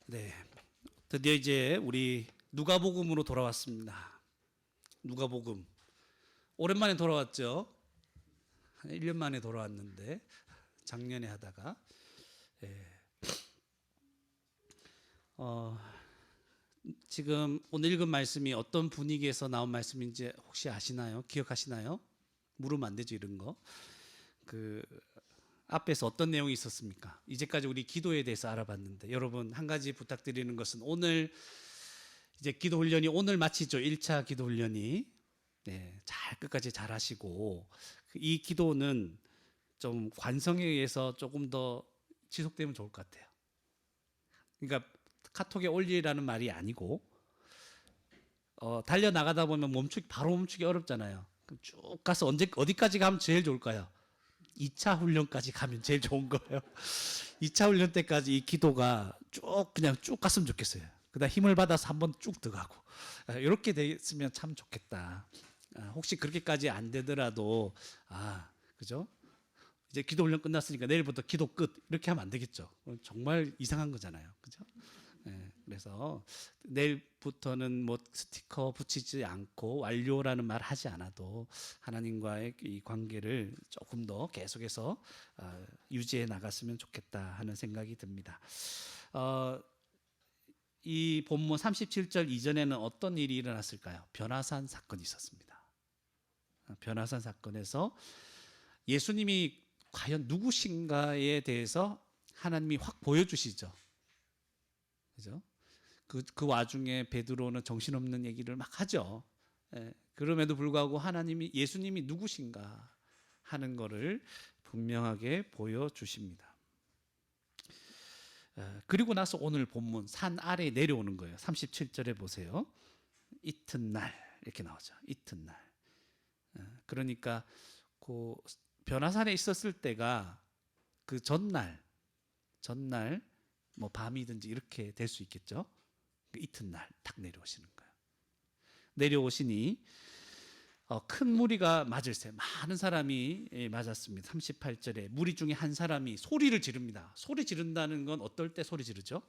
네, 드디어 이제 우리 누가복음으로 돌아왔습니다. 누가복음. 오랜만에 돌아왔죠. 한 1년 만에 돌아왔는데 작년에 하다가 어, 지금 오늘 읽은 말씀이 어떤 분위기에서 나온 말씀인지 혹시 아시나요? 기억하시나요? 물으면 안 되죠, 이런 거. 그 앞에서 어떤 내용이 있었습니까? 이제까지 우리 기도에 대해서 알아봤는데 여러분 한 가지 부탁드리는 것은 오늘 이제 기도 훈련이 오늘 마치죠. 1차 기도 훈련이. 네, 잘 끝까지 잘 하시고 이 기도는 좀 관성에 의해서 조금 더 지속되면 좋을 것 같아요. 그러니까 카톡에 올리라는 말이 아니고 달려 나가다 보면 바로 멈추기 어렵잖아요. 그럼 쭉 가서 어디까지 가면 제일 좋을까요? 2차 훈련까지 가면 제일 좋은 거예요. 2차 훈련 때까지 이 기도가 그냥 쭉 갔으면 좋겠어요. 그다음 힘을 받아서 한번 쭉 들어가고 이렇게 됐으면 참 좋겠다. 혹시 그렇게까지 안 되더라도 그죠? 이제 기도 훈련 끝났으니까 내일부터 기도 끝 이렇게 하면 안 되겠죠. 정말 이상한 거잖아요, 그죠? 그래서 내일부터는 뭐 스티커 붙이지 않고 완료라는 말 하지 않아도 하나님과의 이 관계를 조금 더 계속해서 유지해 나갔으면 좋겠다 하는 생각이 듭니다. 이 본문 37절 이전에는 어떤 일이 일어났을까요? 변화산 사건이 있었습니다. 변화산 사건에서 예수님이 과연 누구신가에 대해서 하나님이 확 보여주시죠. 그죠? 그 와중에 베드로는 정신없는 얘기를 막 하죠. 그럼에도 불구하고 예수님이 누구신가 하는 것을 분명하게 보여주십니다. 그리고 나서 오늘 본문 산 아래에 내려오는 거예요. 37절에 보세요. 이튿날 이렇게 나오죠. 이튿날. 그러니까 그 변화산에 있었을 때가 그 전날 뭐 밤이든지 이렇게 될 수 있겠죠. 그 이튿날 딱 내려오시는 거예요. 내려오시니 큰 무리가 맞을세. 많은 사람이 맞았습니다. 38절에 무리 중에 한 사람이 소리를 지릅니다. 소리 지른다는 건 어떨 때 소리 지르죠?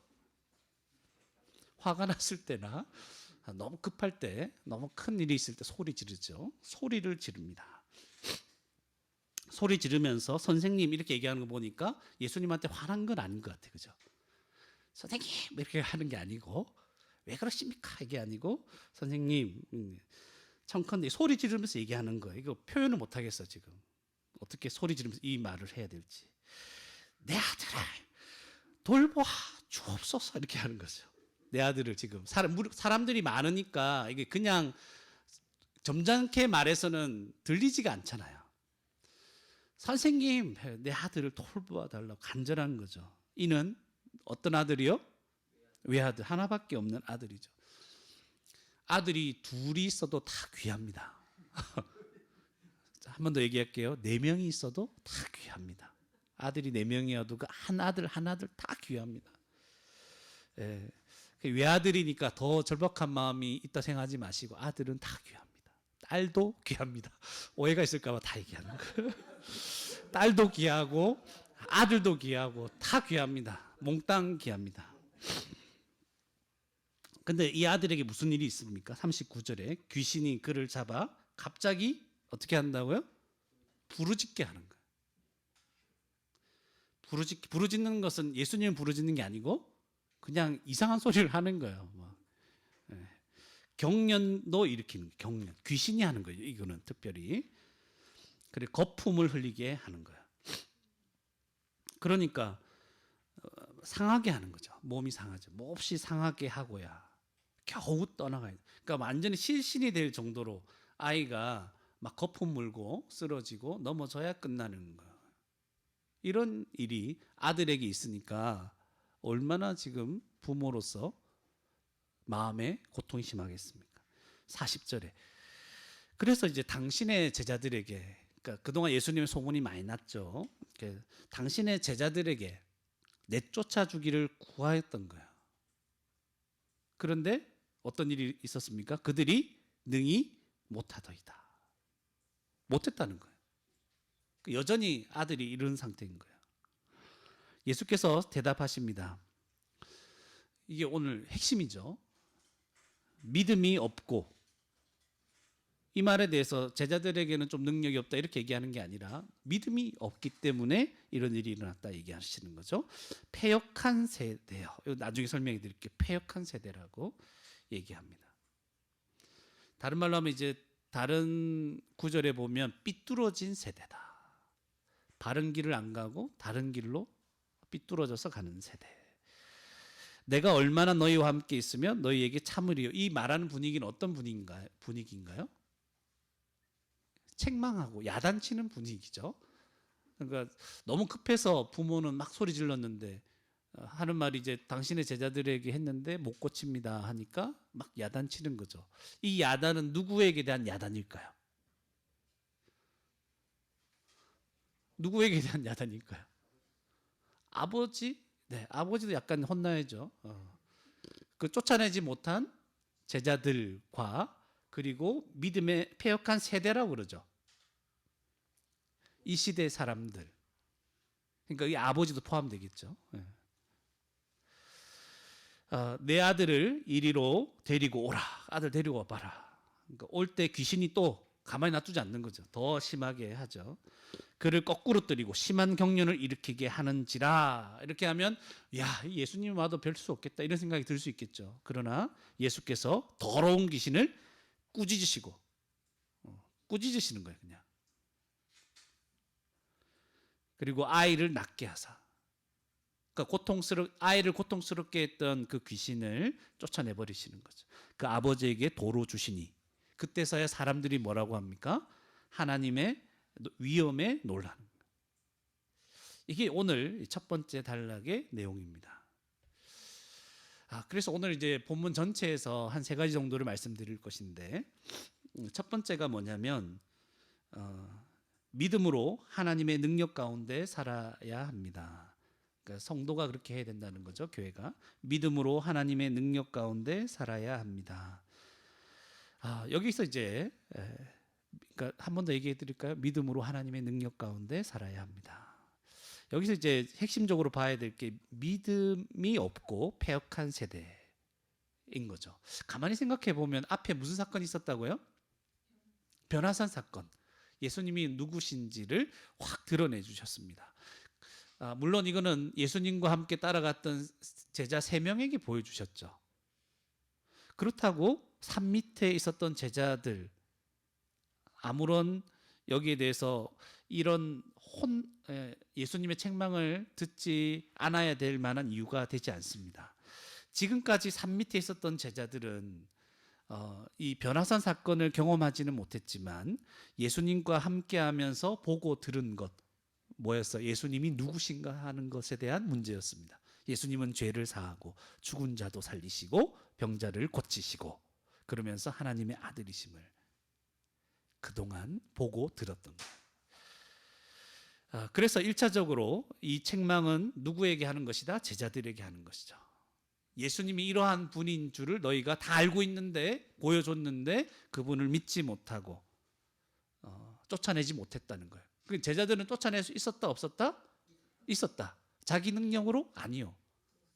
화가 났을 때나 너무 급할 때, 너무 큰 일이 있을 때 소리 지르죠. 소리를 지릅니다. 소리 지르면서 선생님 이렇게 얘기하는 거 보니까 예수님한테 화난 건 아닌 것 같아요. 그죠? 선생님 이렇게 하는 게 아니고 왜 그러십니까? 이게 아니고 선생님 청컨대 소리 지르면서 얘기하는 거예요. 이거 표현을 못 하겠어 지금. 어떻게 소리 지르면서 이 말을 해야 될지. 내 아들을 돌보아 주옵소서 이렇게 하는 거죠. 내 아들을 지금 사람들이 많으니까 이게 그냥 점잖게 말해서는 들리지가 않잖아요. 선생님, 내 아들을 돌보아 달라고 간절한 거죠. 이는 어떤 아들이요? 외아들, 하나밖에 없는 아들이죠. 아들이 둘이 있어도 다 귀합니다. 한 번 더 얘기할게요. 4명이 있어도 다 귀합니다. 아들이 4명이어도 그 한 아들 다 귀합니다. 외아들이니까 더 절박한 마음이 있다 생각하지 마시고 아들은 다 귀합니다. 딸도 귀합니다. 오해가 있을까봐 다 얘기하는 거예요. 딸도 귀하고 아들도 귀하고 다 귀합니다. 몽땅 귀합니다. 근데 이 아들에게 무슨 일이 있습니까? 39절에 귀신이 그를 잡아 갑자기 어떻게 한다고요? 부르짖게 하는 거예요. 부르짖는 것은 예수님 부르짖는 게 아니고 그냥 이상한 소리를 하는 거예요. 경련도 일으키는 거예요. 경련. 귀신이 하는 거예요. 이거는 특별히. 그리고 거품을 흘리게 하는 거예요. 그러니까 상하게 하는 거죠. 몸이 상하죠. 몹시 상하게 하고야 겨우 떠나가야 돼. 그러니까 완전히 실신이 될 정도로 아이가 막 거품 물고 쓰러지고 넘어져야 끝나는 거예요. 이런 일이 아들에게 있으니까 얼마나 지금 부모로서 마음에 고통이 심하겠습니까? 40절에 그래서 이제 당신의 제자들에게 그러니까 그동안 예수님의 소문이 많이 났죠. 당신의 제자들에게 내쫓아 주기를 구하였던 거예요. 그런데 어떤 일이 있었습니까? 그들이 능히 못하더이다. 못했다는 거예요. 여전히 아들이 이런 상태인 거예요. 예수께서 대답하십니다. 이게 오늘 핵심이죠. 믿음이 없고, 이 말에 대해서 제자들에게는 좀 능력이 없다 이렇게 얘기하는 게 아니라 믿음이 없기 때문에 이런 일이 일어났다 얘기하시는 거죠. 패역한 세대요. 이거 나중에 설명해 드릴게요. 패역한 세대라고 얘기합니다. 다른 말로 하면 이제 다른 구절에 보면 삐뚤어진 세대다. 바른 길을 안 가고 다른 길로 삐뚤어져서 가는 세대. 내가 얼마나 너희와 함께 있으면 너희에게 참으리요. 이 말하는 분위기는 어떤 분위기인가요? 책망하고 야단치는 분위기죠. 그러니까 너무 급해서 부모는 막 소리 질렀는데 하는 말이 이제 당신의 제자들에게 했는데 못 고칩니다 하니까 막 야단치는 거죠. 이 야단은 누구에게 대한 야단일까요? 누구에게 대한 야단일까요? 아버지? 네, 아버지도 약간 혼나야죠. 그 쫓아내지 못한 제자들과 그리고 믿음의 패역한 세대라고 그러죠. 이 시대 사람들. 그러니까 이 아버지도 포함되겠죠. 내 아들을 이리로 데리고 오라. 아들 데리고 와봐라. 그러니까 올 때 귀신이 또 가만히 놔두지 않는 거죠. 더 심하게 하죠. 그를 거꾸로 때리고 심한 경련을 일으키게 하는지라. 이렇게 하면 야, 예수님 와도 별 수 없겠다 이런 생각이 들 수 있겠죠. 그러나 예수께서 더러운 귀신을 꾸짖으시고 꾸짖으시는 거예요. 그냥. 그리고 아이를 낫게 하사. 그러니까 아이를 고통스럽게 했던 그 귀신을 쫓아내 버리시는 거죠. 그 아버지에게 도로 주시니 그때서야 사람들이 뭐라고 합니까? 하나님의 위엄에 놀라는 거예요. 이게 오늘 첫 번째 단락의 내용입니다. 그래서 오늘 이제 본문 전체에서 한 세 가지 정도를 말씀드릴 것인데 첫 번째가 뭐냐면 믿음으로 하나님의 능력 가운데 살아야 합니다. 그러니까 성도가 그렇게 해야 된다는 거죠. 교회가 믿음으로 하나님의 능력 가운데 살아야 합니다. 여기서 이제 그러니까 한 번 더 얘기해 드릴까요? 믿음으로 하나님의 능력 가운데 살아야 합니다. 여기서 이제 핵심적으로 봐야 될 게 믿음이 없고 패역한 세대인 거죠. 가만히 생각해 보면 앞에 무슨 사건이 있었다고요? 변화산 사건. 예수님이 누구신지를 확 드러내 주셨습니다. 물론 이거는 예수님과 함께 따라갔던 제자 3명에게 보여주셨죠. 그렇다고 산 밑에 있었던 제자들 아무런 여기에 대해서 이런 예수님의 책망을 듣지 않아야 될 만한 이유가 되지 않습니다. 지금까지 산 밑에 있었던 제자들은 이 변화산 사건을 경험하지는 못했지만 예수님과 함께하면서 보고 들은 것 뭐였어? 예수님이 누구신가 하는 것에 대한 문제였습니다. 예수님은 죄를 사하고 죽은 자도 살리시고 병자를 고치시고 그러면서 하나님의 아들이심을 그동안 보고 들었던 거예요. 그래서 1차적으로 이 책망은 누구에게 하는 것이다? 제자들에게 하는 것이죠. 예수님이 이러한 분인 줄을 너희가 다 알고 있는데 보여줬는데 그분을 믿지 못하고 쫓아내지 못했다는 거예요. 제자들은 쫓아낼 수 있었다 없었다? 있었다. 자기 능력으로? 아니요.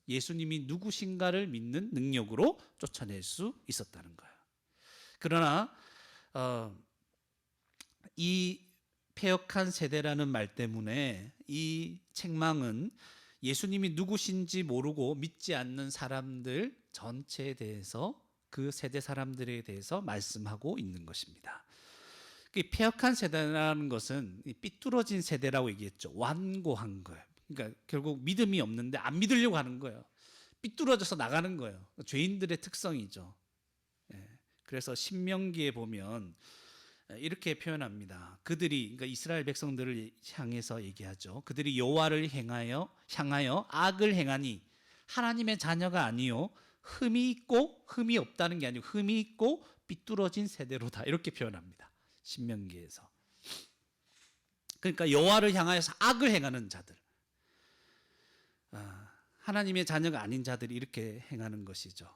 예수님이 누구신가를 믿는 능력으로 쫓아낼 수 있었다는 거예요. 그러나 이 패역한 세대라는 말 때문에 이 책망은 예수님이 누구신지 모르고 믿지 않는 사람들 전체에 대해서 그 세대 사람들에 대해서 말씀하고 있는 것입니다. 패역한 세대라는 것은 삐뚤어진 세대라고 얘기했죠. 완고한 거예요. 그러니까 결국 믿음이 없는데 안 믿으려고 하는 거예요. 삐뚤어져서 나가는 거예요. 죄인들의 특성이죠. 그래서 신명기에 보면 이렇게 표현합니다. 그들이 그러니까 이스라엘 백성들을 향해서 얘기하죠. 그들이 여호와를 향하여 악을 행하니 하나님의 자녀가 아니요 흠이 있고 흠이 없다는 게 아니고 흠이 있고 삐뚤어진 세대로다 이렇게 표현합니다. 신명기에서. 그러니까 여호와를 향하여서 악을 행하는 자들, 하나님의 자녀가 아닌 자들이 이렇게 행하는 것이죠.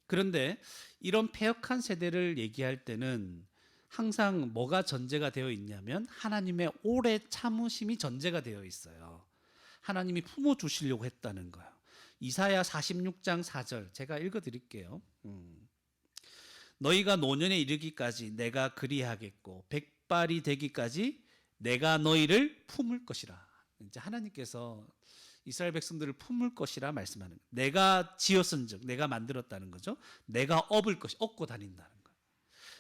그런데 이런 패역한 세대를 얘기할 때는 항상 뭐가 전제가 되어 있냐면 하나님의 오래 참으심이 전제가 되어 있어요. 하나님이 품어주시려고 했다는 거예요. 이사야 46장 4절 제가 읽어드릴게요. 너희가 노년에 이르기까지 내가 그리하겠고 백발이 되기까지 내가 너희를 품을 것이라. 이제 하나님께서 이스라엘 백성들을 품을 것이라 말씀하는 거예요. 내가 지었은즉 내가 만들었다는 거죠. 내가 업을 것이 업고 다닌다는 거예요.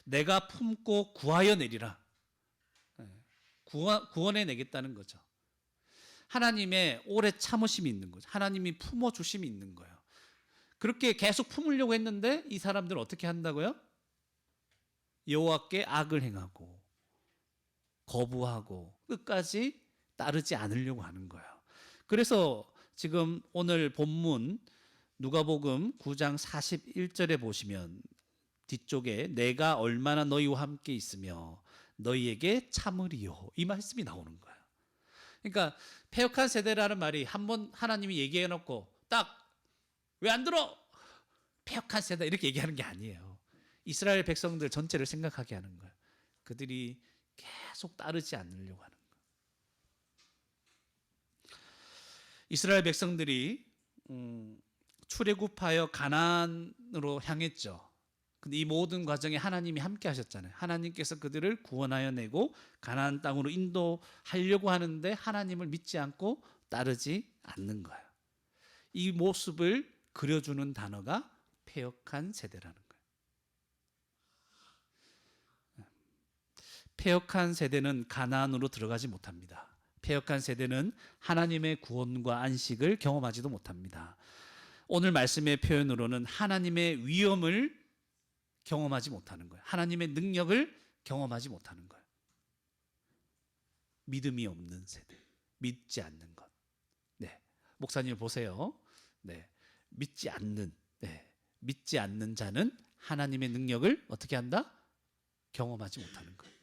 내가 품고 구하여 내리라. 구원해 내겠다는 거죠. 하나님의 오래 참으심이 있는 거죠. 하나님이 품어 주심이 있는 거예요. 그렇게 계속 품으려고 했는데 이 사람들은 어떻게 한다고요? 여호와께 악을 행하고 거부하고 끝까지 따르지 않으려고 하는 거예요. 그래서 지금 오늘 본문 누가복음 9장 41절에 보시면 뒤쪽에 내가 얼마나 너희와 함께 있으며 너희에게 참으리요 이 말씀이 나오는 거예요. 그러니까 패역한 세대라는 말이 한번 하나님이 얘기해 놓고 딱 왜 안 들어? 패역한 세대 이렇게 얘기하는 게 아니에요. 이스라엘 백성들 전체를 생각하게 하는 거예요. 그들이 계속 따르지 않으려고 하는 거예요. 이스라엘 백성들이 출애굽하여 가나안으로 향했죠. 근데 이 모든 과정에 하나님이 함께 하셨잖아요. 하나님께서 그들을 구원하여 내고 가나안 땅으로 인도하려고 하는데 하나님을 믿지 않고 따르지 않는 거예요. 이 모습을 그려주는 단어가 패역한 세대라는 거예요. 패역한 세대는 가나안으로 들어가지 못합니다. 패역한 세대는 하나님의 구원과 안식을 경험하지도 못합니다. 오늘 말씀의 표현으로는 하나님의 위엄을 경험하지 못하는 거예요. 하나님의 능력을 경험하지 못하는 거예요. 믿음이 없는 세대, 믿지 않는 것. 네, 목사님 보세요. 네, 믿지 않는 자는 하나님의 능력을 어떻게 한다? 경험하지 못하는 거예요.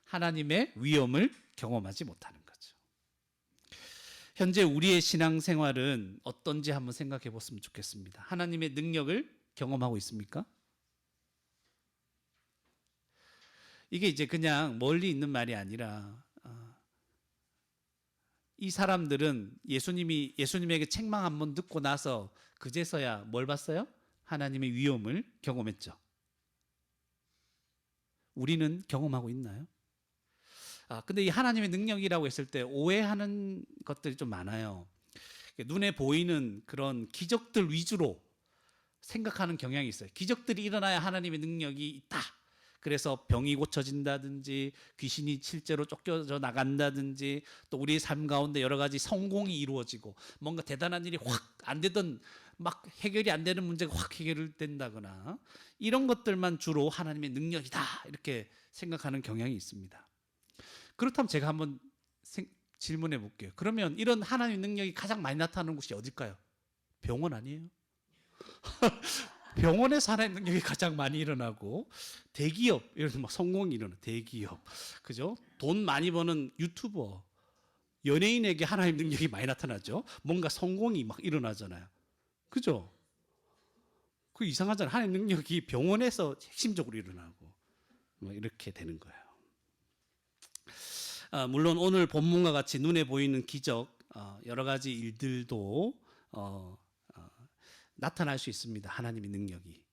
하나님의 위엄을 경험하지 못하는 거죠. 현재 우리의 신앙생활은 어떤지 한번 생각해 봤으면 좋겠습니다. 하나님의 능력을 경험하고 있습니까? 이게 이제 그냥 멀리 있는 말이 아니라 이 사람들은 예수님에게 책망 한번 듣고 나서 그제서야 뭘 봤어요? 하나님의 위엄을 경험했죠. 우리는 경험하고 있나요? 근데 이 하나님의 능력이라고 했을 때 오해하는 것들이 좀 많아요. 눈에 보이는 그런 기적들 위주로 생각하는 경향이 있어요. 기적들이 일어나야 하나님의 능력이 있다. 그래서 병이 고쳐진다든지 귀신이 실제로 쫓겨져 나간다든지 또 우리의 삶 가운데 여러 가지 성공이 이루어지고 뭔가 대단한 일이 확 안 되던 막 해결이 안 되는 문제가 확 해결된다거나 이런 것들만 주로 하나님의 능력이다 이렇게 생각하는 경향이 있습니다. 그렇다면 제가 한번 질문해 볼게요. 그러면 이런 하나님의 능력이 가장 많이 나타나는 곳이 어딜까요? 병원 아니에요? 병원에서 하나님의 능력이 가장 많이 일어나고 대기업, 예를 들어 막 성공이 일어나 대기업, 그죠? 돈 많이 버는 유튜버, 연예인에게 하나님의 능력이 많이 나타나죠. 뭔가 성공이 막 일어나잖아요. 그죠? 그 이상하잖아요. 하나님의 능력이 병원에서 핵심적으로 일어나고 뭐 이렇게 되는 거예요. 물론 오늘 본문과 같이 눈에 보이는 기적, 여러 가지 일들도 나타날 수 있습니다. 하나님의 능력이.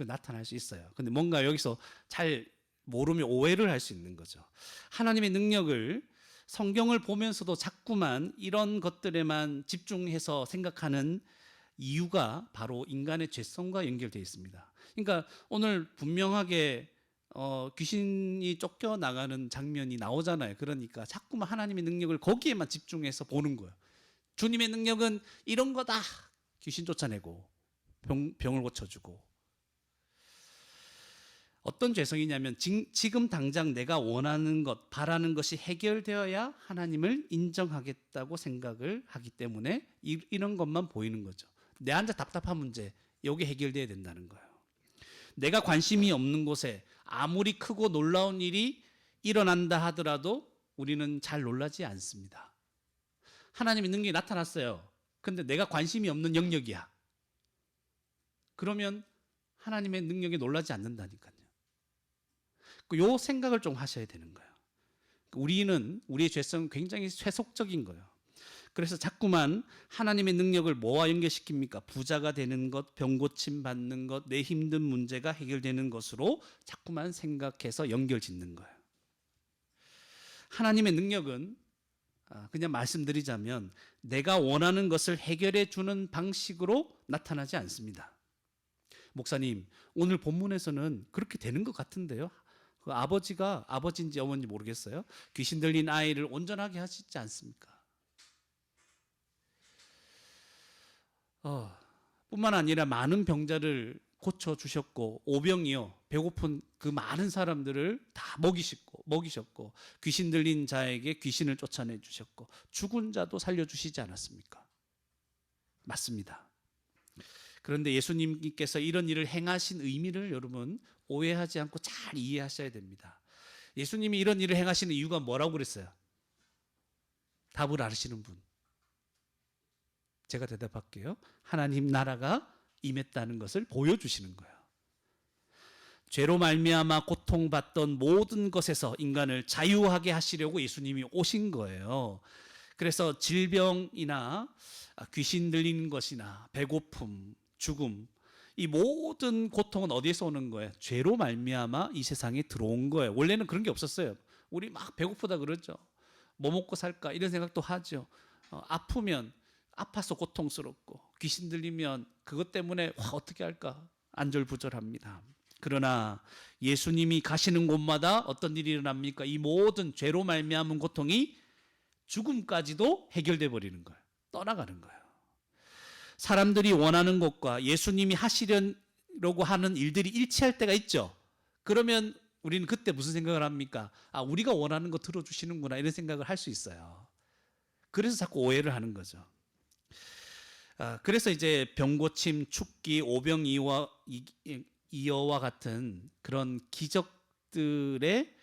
나타날 수 있어요. 근데 뭔가 여기서 잘 모르면 오해를 할 수 있는 거죠. 하나님의 능력을 성경을 보면서도 자꾸만 이런 것들에만 집중해서 생각하는 이유가 바로 인간의 죄성과 연결되어 있습니다. 그러니까 오늘 분명하게 귀신이 쫓겨나가는 장면이 나오잖아요. 그러니까 자꾸만 하나님의 능력을 거기에만 집중해서 보는 거예요. 주님의 능력은 이런 거다. 귀신 쫓아내고 병을 고쳐주고. 어떤 죄성이냐면 지금 당장 내가 원하는 것, 바라는 것이 해결되어야 하나님을 인정하겠다고 생각을 하기 때문에 이런 것만 보이는 거죠. 내 혼자 답답한 문제, 이게 해결돼야 된다는 거예요. 내가 관심이 없는 곳에 아무리 크고 놀라운 일이 일어난다 하더라도 우리는 잘 놀라지 않습니다. 하나님의 능력이 나타났어요. 근데 내가 관심이 없는 영역이야. 그러면 하나님의 능력에 놀라지 않는다니까요. 요 생각을 좀 하셔야 되는 거예요. 우리의 죄성은 굉장히 세속적인 거예요. 그래서 자꾸만 하나님의 능력을 뭐와 연결시킵니까? 부자가 되는 것, 병 고침 받는 것, 내 힘든 문제가 해결되는 것으로 자꾸만 생각해서 연결 짓는 거예요. 하나님의 능력은 그냥 말씀드리자면 내가 원하는 것을 해결해 주는 방식으로 나타나지 않습니다. 목사님, 오늘 본문에서는 그렇게 되는 것 같은데요. 그 아버지가 아버지인지 어머니인지 모르겠어요. 귀신 들린 아이를 온전하게 하시지 않습니까? 뿐만 아니라 많은 병자를 고쳐 주셨고 오병이어 배고픈 그 많은 사람들을 다 먹이셨고 귀신 들린 자에게 귀신을 쫓아내 주셨고 죽은 자도 살려 주시지 않았습니까? 맞습니다. 그런데 예수님께서 이런 일을 행하신 의미를 여러분 오해하지 않고 잘 이해하셔야 됩니다. 예수님이 이런 일을 행하시는 이유가 뭐라고 그랬어요? 답을 아시는 분? 제가 대답할게요. 하나님 나라가 임했다는 것을 보여주시는 거예요. 죄로 말미암아 고통받던 모든 것에서 인간을 자유하게 하시려고 예수님이 오신 거예요. 그래서 질병이나 귀신 들리는 것이나 배고픔, 죽음, 이 모든 고통은 어디에서 오는 거예요? 죄로 말미암아 이 세상에 들어온 거예요. 원래는 그런 게 없었어요. 우리 막 배고프다 그러죠. 뭐 먹고 살까 이런 생각도 하죠. 아프면 아파서 고통스럽고 귀신 들리면 그것 때문에 어떻게 할까 안절부절합니다. 그러나 예수님이 가시는 곳마다 어떤 일이 일어납니까? 이 모든 죄로 말미암은 고통이 죽음까지도 해결돼 버리는 거예요. 떠나가는 거예요. 사람들이 원하는 것과 예수님이 하시려고 하는 일들이 일치할 때가 있죠. 그러면 우리는 그때 무슨 생각을 합니까? 우리가 원하는 거 들어주시는구나 이런 생각을 할 수 있어요. 그래서 자꾸 오해를 하는 거죠. 그래서 이제 병고침, 축기, 오병이어와 같은 그런 기적들에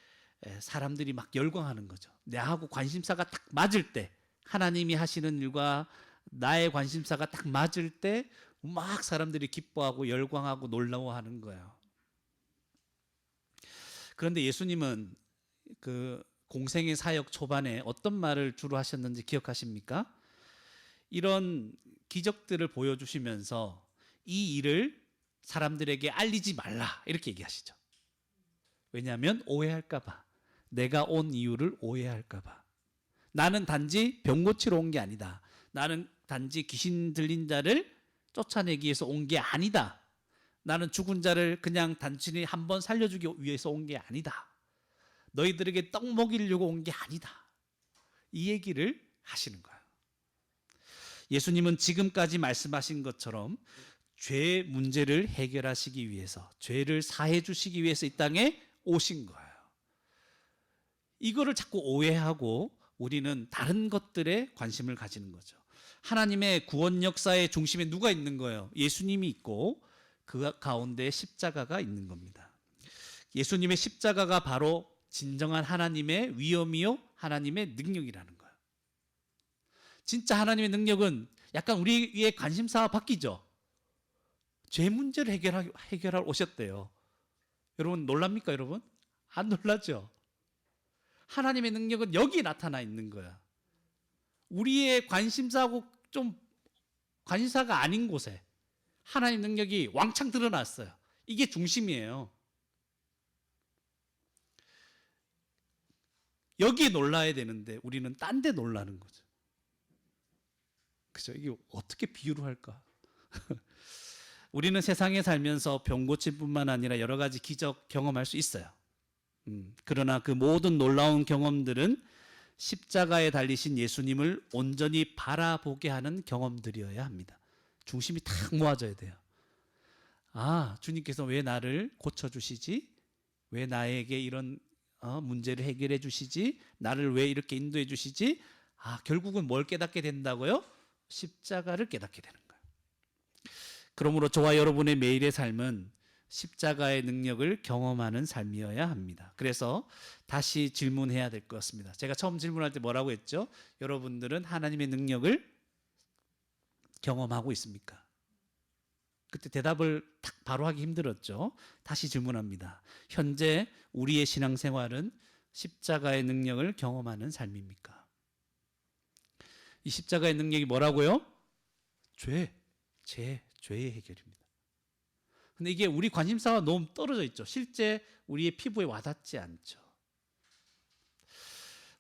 사람들이 막 열광하는 거죠. 나하고 관심사가 딱 맞을 때, 하나님이 하시는 일과 나의 관심사가 딱 맞을 때 막 사람들이 기뻐하고 열광하고 놀라워하는 거예요. 그런데 예수님은 그 공생의 사역 초반에 어떤 말을 주로 하셨는지 기억하십니까? 이런 기적들을 보여주시면서 이 일을 사람들에게 알리지 말라 이렇게 얘기하시죠. 왜냐하면 오해할까봐, 내가 온 이유를 오해할까봐. 나는 단지 병 고치러 온 게 아니다. 나는 단지 귀신 들린 자를 쫓아내기 위해서 온 게 아니다. 나는 죽은 자를 그냥 단순히 한번 살려주기 위해서 온 게 아니다. 너희들에게 떡 먹이려고 온 게 아니다. 이 얘기를 하시는 거예요. 예수님은 지금까지 말씀하신 것처럼 죄 문제를 해결하시기 위해서, 죄를 사해 주시기 위해서 이 땅에 오신 거예요. 이거를 자꾸 오해하고 우리는 다른 것들에 관심을 가지는 거죠. 하나님의 구원 역사의 중심에 누가 있는 거예요? 예수님이 있고 그 가운데 십자가가 있는 겁니다. 예수님의 십자가가 바로 진정한 하나님의 위엄이요 하나님의 능력이라는 거예요. 진짜 하나님의 능력은 약간 우리의 관심사가 바뀌죠. 죄 문제를 해결하러 오셨대요. 여러분 놀랍니까 여러분? 안 놀라죠? 하나님의 능력은 여기에 나타나 있는 거야. 우리의 관심사하고 좀 관심사가 아닌 곳에 하나님의 능력이 왕창 드러났어요. 이게 중심이에요. 여기에 놀라야 되는데 우리는 딴 데 놀라는 거죠. 그죠? 이게 어떻게 비유를 할까? 우리는 세상에 살면서 병 고침뿐만 아니라 여러 가지 기적 경험할 수 있어요. 그러나 그 모든 놀라운 경험들은 십자가에 달리신 예수님을 온전히 바라보게 하는 경험들이어야 합니다. 중심이 탁 모아져야 돼요. 주님께서 왜 나를 고쳐주시지? 왜 나에게 이런 문제를 해결해 주시지? 나를 왜 이렇게 인도해 주시지? 결국은 뭘 깨닫게 된다고요? 십자가를 깨닫게 되는 거예요. 그러므로 저와 여러분의 매일의 삶은 십자가의 능력을 경험하는 삶이어야 합니다. 그래서 다시 질문해야 될 것 같습니다. 제가 처음 질문할 때 뭐라고 했죠? 여러분들은 하나님의 능력을 경험하고 있습니까? 그때 대답을 딱 바로 하기 힘들었죠. 다시 질문합니다. 현재 우리의 신앙생활은 십자가의 능력을 경험하는 삶입니까? 이 십자가의 능력이 뭐라고요? 죄의 해결입니다. 근데 이게 우리 관심사와 너무 떨어져 있죠. 실제 우리의 피부에 와닿지 않죠.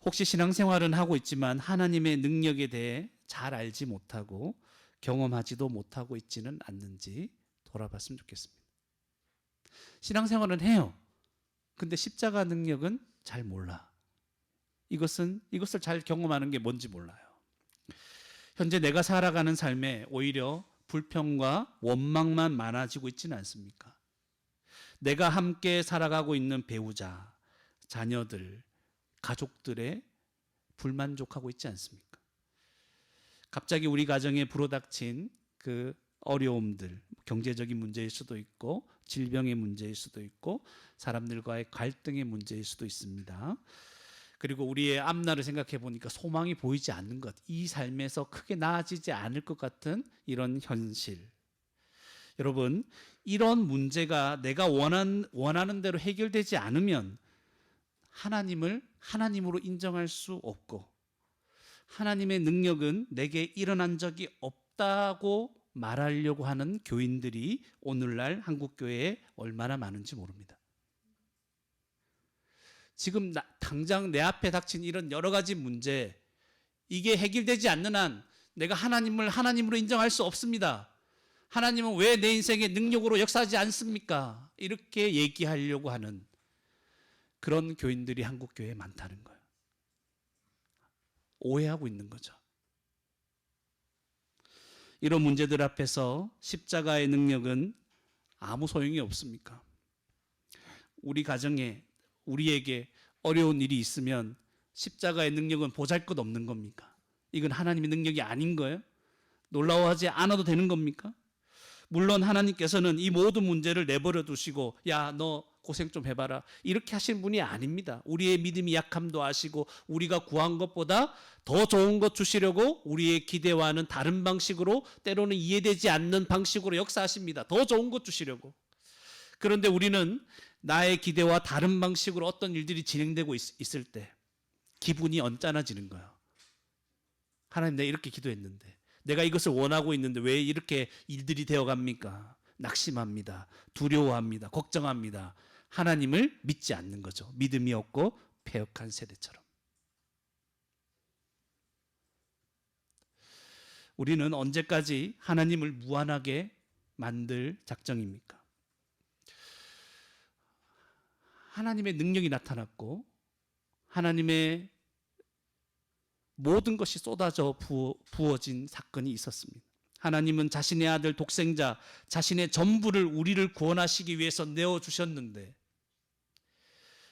혹시 신앙생활은 하고 있지만 하나님의 능력에 대해 잘 알지 못하고 경험하지도 못하고 있지는 않는지 돌아봤으면 좋겠습니다. 신앙생활은 해요. 근데 십자가 능력은 잘 몰라. 이것을 잘 경험하는 게 뭔지 몰라요. 현재 내가 살아가는 삶에 오히려 불평과 원망만 많아지고 있지는 않습니까? 내가 함께 살아가고 있는 배우자, 자녀들, 가족들의 불만족하고 있지 않습니까? 갑자기 우리 가정에 불어닥친 그 어려움들, 경제적인 문제일 수도 있고 질병의 문제일 수도 있고 사람들과의 갈등의 문제일 수도 있습니다. 그리고 우리의 앞날을 생각해 보니까 소망이 보이지 않는 것, 이 삶에서 크게 나아지지 않을 것 같은 이런 현실. 여러분, 이런 문제가 내가 원하는 대로 해결되지 않으면 하나님을 하나님으로 인정할 수 없고 하나님의 능력은 내게 일어난 적이 없다고 말하려고 하는 교인들이 오늘날 한국교회에 얼마나 많은지 모릅니다. 지금 당장 내 앞에 닥친 이런 여러 가지 문제, 이게 해결되지 않는 한 내가 하나님을 하나님으로 인정할 수 없습니다. 하나님은 왜 내 인생의 능력으로 역사하지 않습니까? 이렇게 얘기하려고 하는 그런 교인들이 한국교회에 많다는 거예요. 오해하고 있는 거죠. 이런 문제들 앞에서 십자가의 능력은 아무 소용이 없습니까? 우리 가정에 우리에게 어려운 일이 있으면 십자가의 능력은 보잘것없는 겁니까? 이건 하나님의 능력이 아닌 거예요? 놀라워하지 않아도 되는 겁니까? 물론 하나님께서는 이 모든 문제를 내버려 두시고 야, 너 고생 좀 해봐라 이렇게 하신 분이 아닙니다. 우리의 믿음이 약함도 아시고 우리가 구한 것보다 더 좋은 것 주시려고 우리의 기대와는 다른 방식으로 때로는 이해되지 않는 방식으로 역사하십니다. 더 좋은 것 주시려고. 그런데 우리는 나의 기대와 다른 방식으로 어떤 일들이 진행되고 있을 때 기분이 언짢아지는 거예요. 하나님, 내가 이렇게 기도했는데 내가 이것을 원하고 있는데 왜 이렇게 일들이 되어갑니까? 낙심합니다. 두려워합니다. 걱정합니다. 하나님을 믿지 않는 거죠. 믿음이 없고 패역한 세대처럼. 우리는 언제까지 하나님을 무한하게 만들 작정입니까? 하나님의 능력이 나타났고 하나님의 모든 것이 쏟아져 부어진 사건이 있었습니다. 하나님은 자신의 아들 독생자, 자신의 전부를 우리를 구원하시기 위해서 내어주셨는데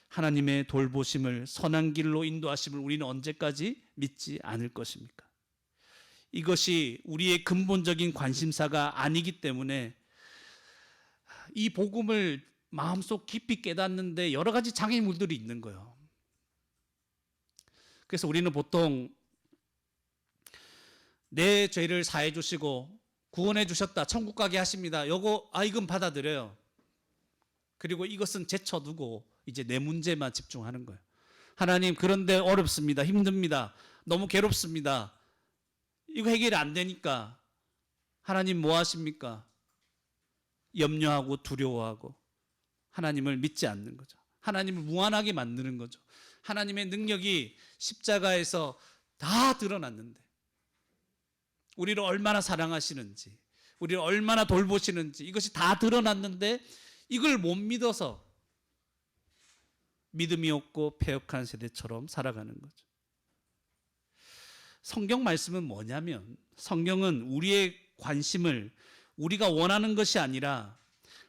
하나님의 돌보심을, 선한 길로 인도하심을 우리는 언제까지 믿지 않을 것입니까? 이것이 우리의 근본적인 관심사가 아니기 때문에 이 복음을 마음속 깊이 깨닫는데 여러 가지 장애물들이 있는 거예요. 그래서 우리는 보통 내 죄를 사해 주시고 구원해 주셨다, 천국 가게 하십니다. 이건 받아들여요. 그리고 이것은 제쳐두고 이제 내 문제만 집중하는 거예요. 하나님, 그런데 어렵습니다. 힘듭니다. 너무 괴롭습니다. 이거 해결이 안 되니까 하나님 뭐 하십니까? 염려하고 두려워하고 하나님을 믿지 않는 거죠. 하나님을 무한하게 만드는 거죠. 하나님의 능력이 십자가에서 다 드러났는데 우리를 얼마나 사랑하시는지, 우리를 얼마나 돌보시는지 이것이 다 드러났는데 이걸 못 믿어서 믿음이 없고 패역한 세대처럼 살아가는 거죠. 성경 말씀은 뭐냐면 성경은 우리의 관심을 우리가 원하는 것이 아니라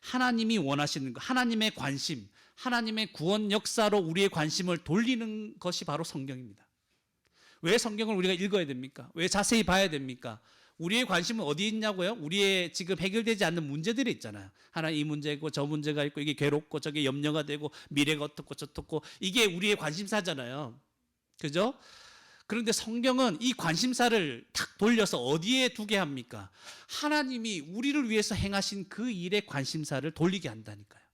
하나님이 원하시는 것, 하나님의 관심, 하나님의 구원 역사로 우리의 관심을 돌리는 것이 바로 성경입니다. 왜 성경을 우리가 읽어야 됩니까? 왜 자세히 봐야 됩니까? 우리의 관심은 어디에 있냐고요? 우리의 지금 해결되지 않는 문제들이 있잖아요. 하나 이 문제 있고 저 문제가 있고 이게 괴롭고 저게 염려가 되고 미래가 어떻고 저떻고 이게 우리의 관심사잖아요. 그죠? 그런데 성경은 이 관심사를 탁 돌려서 어디에 두게 합니까? 하나님이 우리를 위해서 행하신 그 일에 관심사를 돌리게 한다니까요.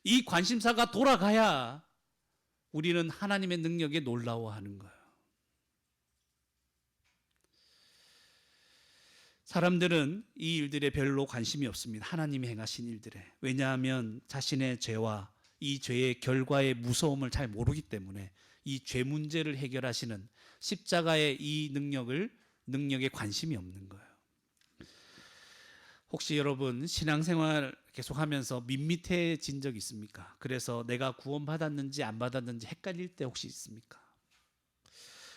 이 관심사가 돌아가야 우리는 하나님의 능력에 놀라워하는 거예요. 사람들은 이 일들에 별로 관심이 없습니다. 하나님이 행하신 일들에. 왜냐하면 자신의 죄와 이 죄의 결과의 무서움을 잘 모르기 때문에 이 죄 문제를 해결하시는 십자가의 이 능력에 관심이 없는 거예요. 혹시 여러분 신앙생활 계속하면서 밋밋해진 적 있습니까? 그래서 내가 구원받았는지 안 받았는지 헷갈릴 때 혹시 있습니까?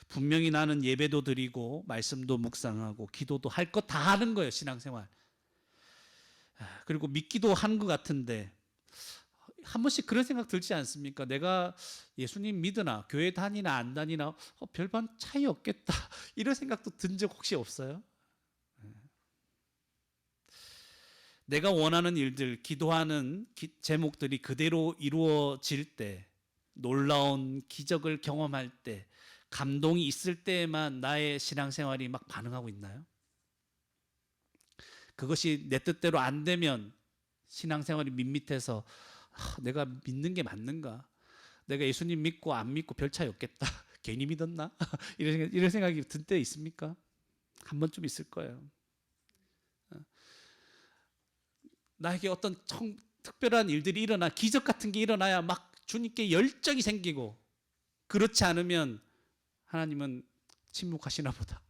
분명히 나는 예배도 드리고 말씀도 묵상하고 기도도 할 것 다 하는 거예요, 신앙생활. 그리고 믿기도 한 것 같은데 한 번씩 그런 생각 들지 않습니까? 내가 예수님 믿으나 교회 다니나 안 다니나 별반 차이 없겠다 이런 생각도 든 적 혹시 없어요? 내가 원하는 일들, 기도하는 제목들이 그대로 이루어질 때, 놀라운 기적을 경험할 때, 감동이 있을 때에만 나의 신앙생활이 막 반응하고 있나요? 그것이 내 뜻대로 안 되면 신앙생활이 밋밋해서 내가 믿는 게 맞는가? 내가 예수님 믿고 안 믿고 별 차이 없겠다. 괜히 믿었나? 이런 생각이 들 때 있습니까? 한 번쯤 있을 거예요. 나에게 어떤 특별한 일들이 일어나 기적 같은 게 일어나야 막 주님께 열정이 생기고 그렇지 않으면 하나님은 침묵하시나 보다.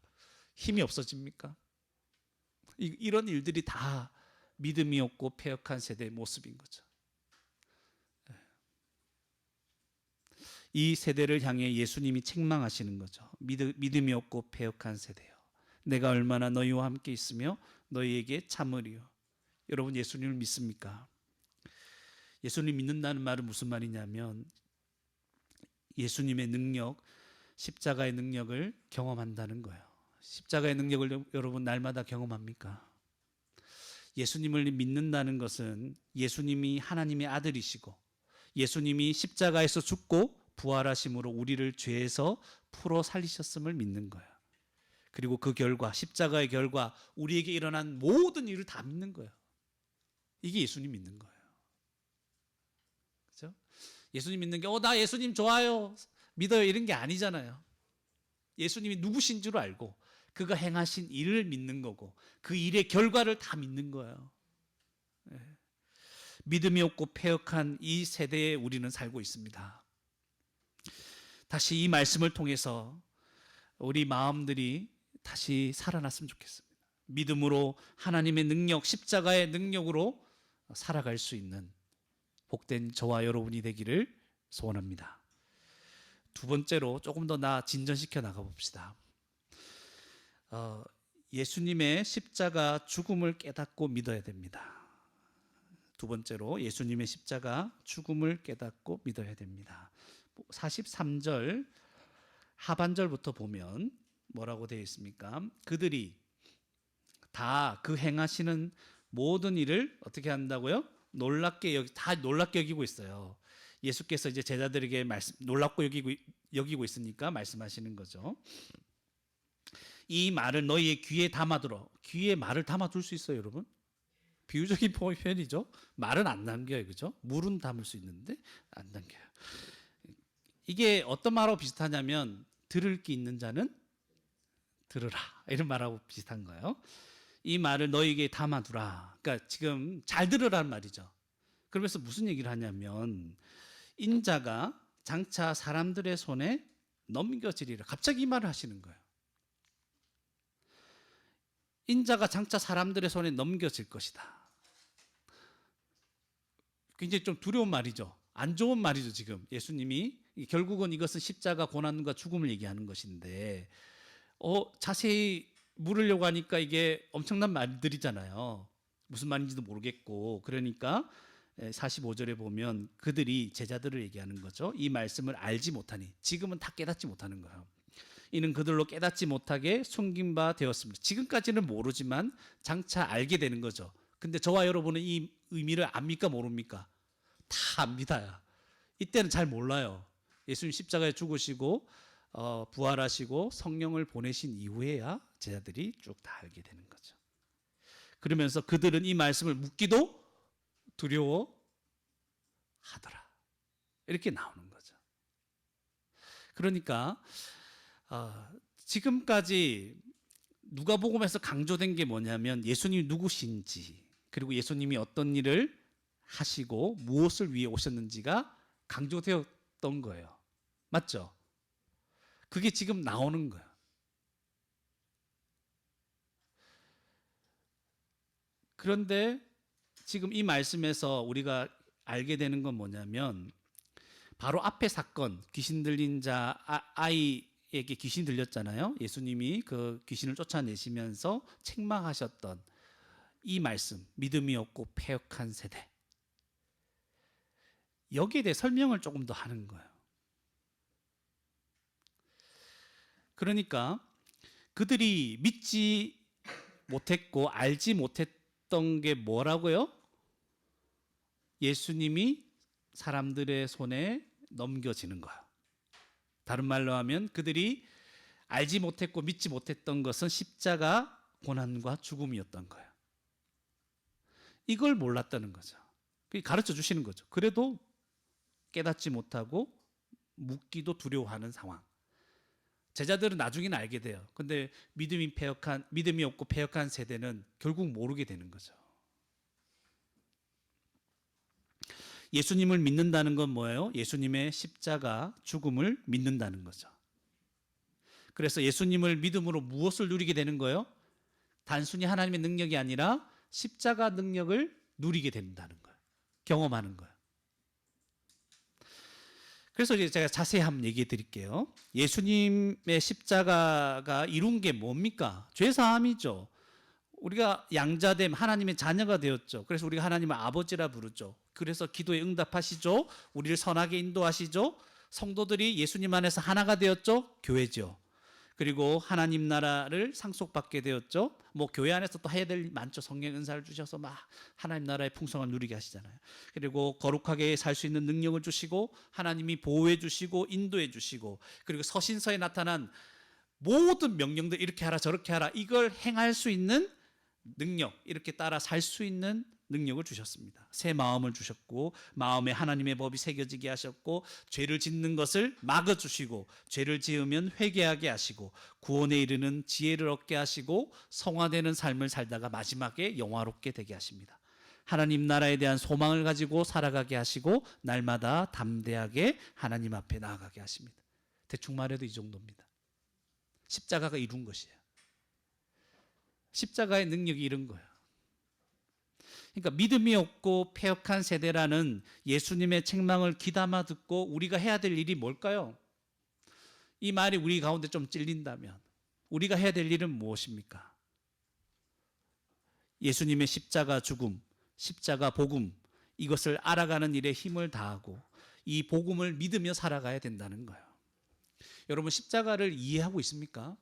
힘이 없어집니까? 이런 일들이 다 믿음이 없고 패역한 세대의 모습인 거죠. 이 세대를 향해 예수님이 책망하시는 거죠. 믿음이 없고 패역한 세대요. 내가 얼마나 너희와 함께 있으며 너희에게 참으리요. 여러분 예수님을 믿습니까? 예수님 믿는다는 말은 무슨 말이냐면 예수님의 능력, 십자가의 능력을 경험한다는 거예요. 십자가의 능력을 여러분 날마다 경험합니까? 예수님을 믿는다는 것은 예수님이 하나님의 아들이시고 예수님이 십자가에서 죽고 부활하심으로 우리를 죄에서 풀어 살리셨음을 믿는 거예요. 그리고 그 결과 십자가의 결과 우리에게 일어난 모든 일을 다 믿는 거예요. 이게 예수님 믿는 거예요. 그렇죠? 예수님 믿는 게 나 예수님 좋아요. 믿어요. 이런 게 아니잖아요. 예수님이 누구신 줄 알고 그가 행하신 일을 믿는 거고 그 일의 결과를 다 믿는 거예요. 네. 믿음이 없고 패역한 이 세대에 우리는 살고 있습니다. 다시 이 말씀을 통해서 우리 마음들이 다시 살아났으면 좋겠습니다. 믿음으로 하나님의 능력, 십자가의 능력으로 살아갈 수 있는 복된 저와 여러분이 되기를 소원합니다. 두 번째로 조금 더 진전시켜 나가 봅시다. 예수님의 십자가 죽음을 깨닫고 믿어야 됩니다. 두 번째로 예수님의 십자가 죽음을 깨닫고 믿어야 됩니다. 43절 하반절부터 보면 뭐라고 되어 있습니까? 그들이 다 그 행하시는 모든 일을 어떻게 한다고요? 다 놀랍게 여기고 있어요. 예수께서 이제 제자들에게 놀랍고 여기고 있으니까 말씀하시는 거죠. 이 말을 너희의 귀에 담아들어. 귀에 말을 담아둘 수 있어요, 여러분? 비유적인 표현이죠. 말은 안 남겨요, 그죠? 물은 담을 수 있는데 안 남겨요. 이게 어떤 말하고 비슷하냐면 들을 게 있는 자는 들으라 이런 말하고 비슷한 거예요. 이 말을 너희에게 담아두라. 그러니까 지금 잘 들으라는 말이죠. 그러면서 무슨 얘기를 하냐면 인자가 장차 사람들의 손에 넘겨지리라. 갑자기 이 말을 하시는 거예요. 인자가 장차 사람들의 손에 넘겨질 것이다. 굉장히 좀 두려운 말이죠. 안 좋은 말이죠, 지금. 예수님이 결국은 이것은 십자가 고난과 죽음을 얘기하는 것인데 자세히 물으려고 하니까 이게 엄청난 말들이잖아요. 무슨 말인지도 모르겠고. 그러니까 45절에 보면 그들이 제자들을 얘기하는 거죠. 이 말씀을 알지 못하니 지금은 다 깨닫지 못하는 거예요. 이는 그들로 깨닫지 못하게 숨긴 바 되었습니다. 지금까지는 모르지만 장차 알게 되는 거죠. 근데 저와 여러분은 이 의미를 압니까 모릅니까? 다 압니다. 이때는 잘 몰라요. 예수님 십자가에 죽으시고 부활하시고 성령을 보내신 이후에야 제자들이 쭉 다 알게 되는 거죠. 그러면서 그들은 이 말씀을 묻기도 두려워하더라. 이렇게 나오는 거죠. 그러니까 지금까지 누가복음에서 강조된 게 뭐냐면 예수님이 누구신지, 그리고 예수님이 어떤 일을 하시고 무엇을 위해 오셨는지가 강조되었던 거예요. 맞죠? 그게 지금 나오는 거예요. 그런데 지금 이 말씀에서 우리가 알게 되는 건 뭐냐면, 바로 앞에 사건, 귀신 들린 자 아이에게 귀신 들렸잖아요. 예수님이 그 귀신을 쫓아내시면서 책망하셨던 이 말씀, 믿음이 없고 패역한 세대, 여기에 대해 설명을 조금 더 하는 거예요. 그러니까 그들이 믿지 못했고 알지 못했던 게 뭐라고요? 예수님이 사람들의 손에 넘겨지는 거예요. 다른 말로 하면 그들이 알지 못했고 믿지 못했던 것은 십자가 고난과 죽음이었던 거예요. 이걸 몰랐다는 거죠. 가르쳐 주시는 거죠. 그래도 깨닫지 못하고 묻기도 두려워하는 상황. 제자들은 나중에는 알게 돼요. 근데 믿음이 없고 패역한 세대는 결국 모르게 되는 거죠. 예수님을 믿는다는 건 뭐예요? 예수님의 십자가 죽음을 믿는다는 거죠. 그래서 예수님을 믿음으로 무엇을 누리게 되는 거예요? 단순히 하나님의 능력이 아니라 십자가 능력을 누리게 된다는 거예요. 경험하는 거예요. 그래서 이제 제가 자세히 한번 얘기해 드릴게요. 예수님의 십자가가 이룬 게 뭡니까? 죄사함이죠. 우리가 양자됨, 하나님의 자녀가 되었죠. 그래서 우리가 하나님을 아버지라 부르죠. 그래서 기도에 응답하시죠. 우리를 선하게 인도하시죠. 성도들이 예수님 안에서 하나가 되었죠. 교회죠. 그리고 하나님 나라를 상속받게 되었죠. 뭐 교회 안에서 또 해야 될 일 많죠. 성령 은사를 주셔서 막 하나님 나라의 풍성을 누리게 하시잖아요. 그리고 거룩하게 살 수 있는 능력을 주시고 하나님이 보호해 주시고 인도해 주시고, 그리고 서신서에 나타난 모든 명령들, 이렇게 하라 저렇게 하라, 이걸 행할 수 있는 능력, 이렇게 따라 살 수 있는 능력을 주셨습니다. 새 마음을 주셨고, 마음에 하나님의 법이 새겨지게 하셨고, 죄를 짓는 것을 막아주시고, 죄를 지으면 회개하게 하시고, 구원에 이르는 지혜를 얻게 하시고, 성화되는 삶을 살다가 마지막에 영화롭게 되게 하십니다. 하나님 나라에 대한 소망을 가지고 살아가게 하시고, 날마다 담대하게 하나님 앞에 나아가게 하십니다. 대충 말해도 이 정도입니다. 십자가가 이룬 것이에요. 십자가의 능력이 이런 거예요. 그러니까 믿음이 없고 패역한 세대라는 예수님의 책망을 귀담아 듣고 우리가 해야 될 일이 뭘까요? 이 말이 우리 가운데 좀 찔린다면 우리가 해야 될 일은 무엇입니까? 예수님의 십자가 죽음, 십자가 복음, 이것을 알아가는 일에 힘을 다하고 이 복음을 믿으며 살아가야 된다는 거예요. 여러분, 십자가를 이해하고 있습니까?